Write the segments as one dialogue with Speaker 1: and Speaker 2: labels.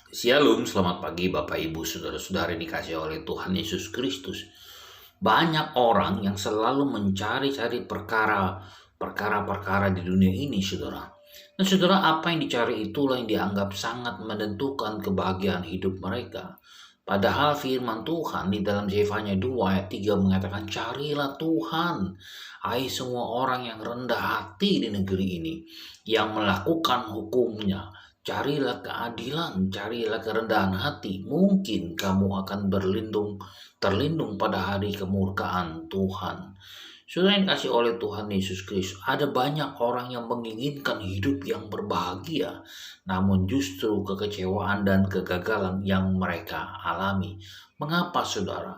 Speaker 1: Shalom, selamat pagi Bapak Ibu Saudara-saudari dikasih oleh Tuhan Yesus Kristus. Banyak orang yang selalu mencari-cari perkara-perkara di dunia ini, saudara. Dan saudara, apa yang dicari itulah yang dianggap sangat menentukan kebahagiaan hidup mereka. Padahal firman Tuhan di dalam Zefanya 2 ayat 3 mengatakan, carilah Tuhan, hai semua orang yang rendah hati di negeri ini, yang melakukan hukumnya. Carilah keadilan, carilah kerendahan hati. Mungkin kamu akan terlindung pada hari kemurkaan Tuhan. Sudah yang dikasih oleh Tuhan Yesus Kristus, ada banyak orang yang menginginkan hidup yang berbahagia, namun justru kekecewaan dan kegagalan yang mereka alami. Mengapa, saudara?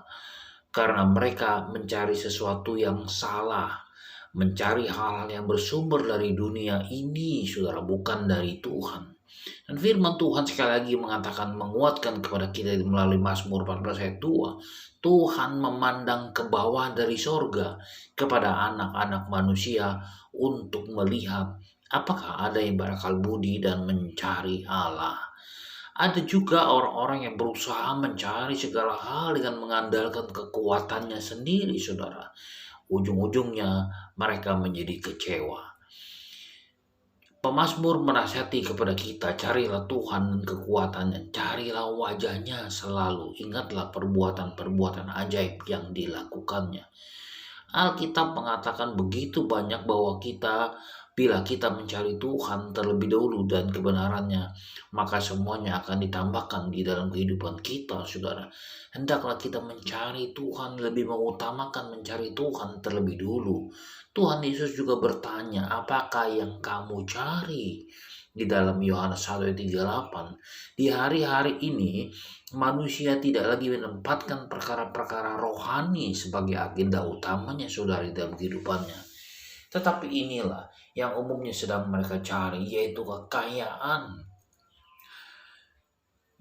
Speaker 1: Karena mereka mencari sesuatu yang salah, mencari hal-hal yang bersumber dari dunia ini, saudara, bukan dari Tuhan. Dan firman Tuhan sekali lagi mengatakan, menguatkan kepada kita melalui Mazmur 14 ayat 2. Tuhan memandang ke bawah dari sorga kepada anak-anak manusia untuk melihat apakah ada yang berakal budi dan mencari Allah. Ada juga orang-orang yang berusaha mencari segala hal dengan mengandalkan kekuatannya sendiri, saudara. Ujung-ujungnya mereka menjadi kecewa. Pemazmur menasihati kepada kita, carilah Tuhan dan kekuatannya, carilah wajahnya selalu, ingatlah perbuatan-perbuatan ajaib yang dilakukannya. Alkitab mengatakan begitu banyak bahwa bila kita mencari Tuhan terlebih dahulu dan kebenarannya, maka semuanya akan ditambahkan di dalam kehidupan kita, saudara. Hendaklah kita mencari Tuhan, lebih mengutamakan mencari Tuhan terlebih dulu. Tuhan Yesus juga bertanya, apakah yang kamu cari? Di dalam Yohanes 1:38, di hari-hari ini manusia tidak lagi menempatkan perkara-perkara rohani sebagai agenda utamanya, saudara, dalam kehidupannya. Tetapi inilah yang umumnya sedang mereka cari, yaitu kekayaan.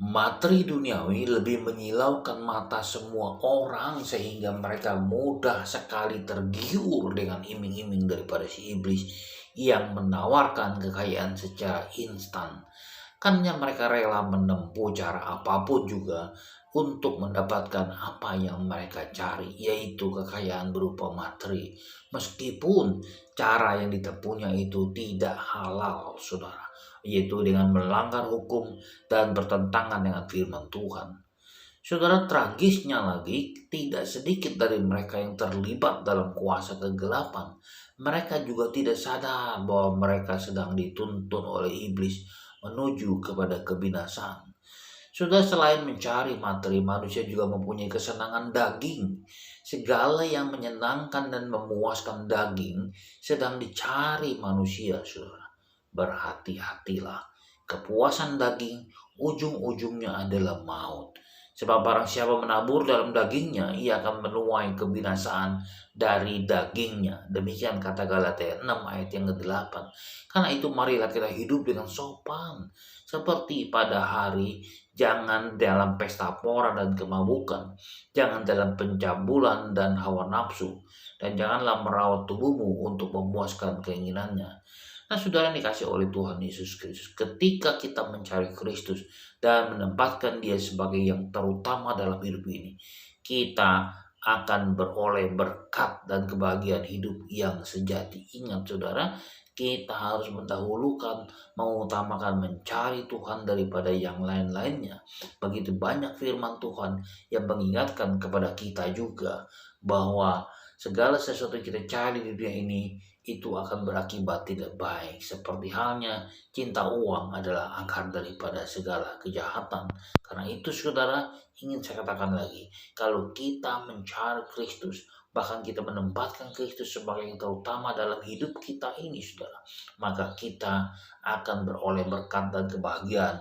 Speaker 1: Materi duniawi lebih menyilaukan mata semua orang sehingga mereka mudah sekali tergiur dengan iming-iming daripada si iblis yang menawarkan kekayaan secara instan. Karena mereka rela menempuh cara apapun juga untuk mendapatkan apa yang mereka cari, yaitu kekayaan berupa materi. Meskipun cara yang ditempuhnya itu tidak halal, saudara, yaitu dengan melanggar hukum dan bertentangan dengan firman Tuhan. Saudara, tragisnya lagi, tidak sedikit dari mereka yang terlibat dalam kuasa kegelapan. Mereka juga tidak sadar bahwa mereka sedang dituntun oleh iblis menuju kepada kebinasaan. Sudah, selain mencari materi, manusia juga mempunyai kesenangan daging. Segala yang menyenangkan dan memuaskan daging sedang dicari manusia, saudara. Berhati-hatilah, kepuasan daging ujung-ujungnya adalah maut. Sebab barang siapa menabur dalam dagingnya, ia akan menuai kebinasaan dari dagingnya. Demikian kata Galatia 6 ayat yang ke-8. Karena itu marilah kita hidup dengan sopan. Seperti pada hari, jangan dalam pesta pora dan kemabukan. Jangan dalam pencabulan dan hawa nafsu. Dan janganlah merawat tubuhmu untuk memuaskan keinginannya. Nah, saudara yang dikasih oleh Tuhan Yesus Kristus, ketika kita mencari Kristus dan menempatkan Dia sebagai yang terutama dalam hidup ini, kita akan beroleh berkat dan kebahagiaan hidup yang sejati. Ingat, saudara, kita harus mengutamakan mencari Tuhan daripada yang lain-lainnya. Begitu banyak firman Tuhan yang mengingatkan kepada kita juga bahwa segala sesuatu yang kita cari di dunia ini itu akan berakibat tidak baik. Seperti halnya cinta uang adalah akar daripada segala kejahatan. Karena itu, saudara, ingin saya katakan lagi, kalau kita mencari Kristus, bahkan kita menempatkan Kristus sebagai yang terutama dalam hidup kita ini, saudara, maka kita akan beroleh berkat dan kebahagiaan,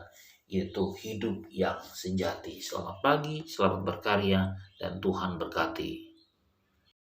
Speaker 1: yaitu hidup yang sejati. Selamat pagi, selamat berkarya, dan Tuhan berkati.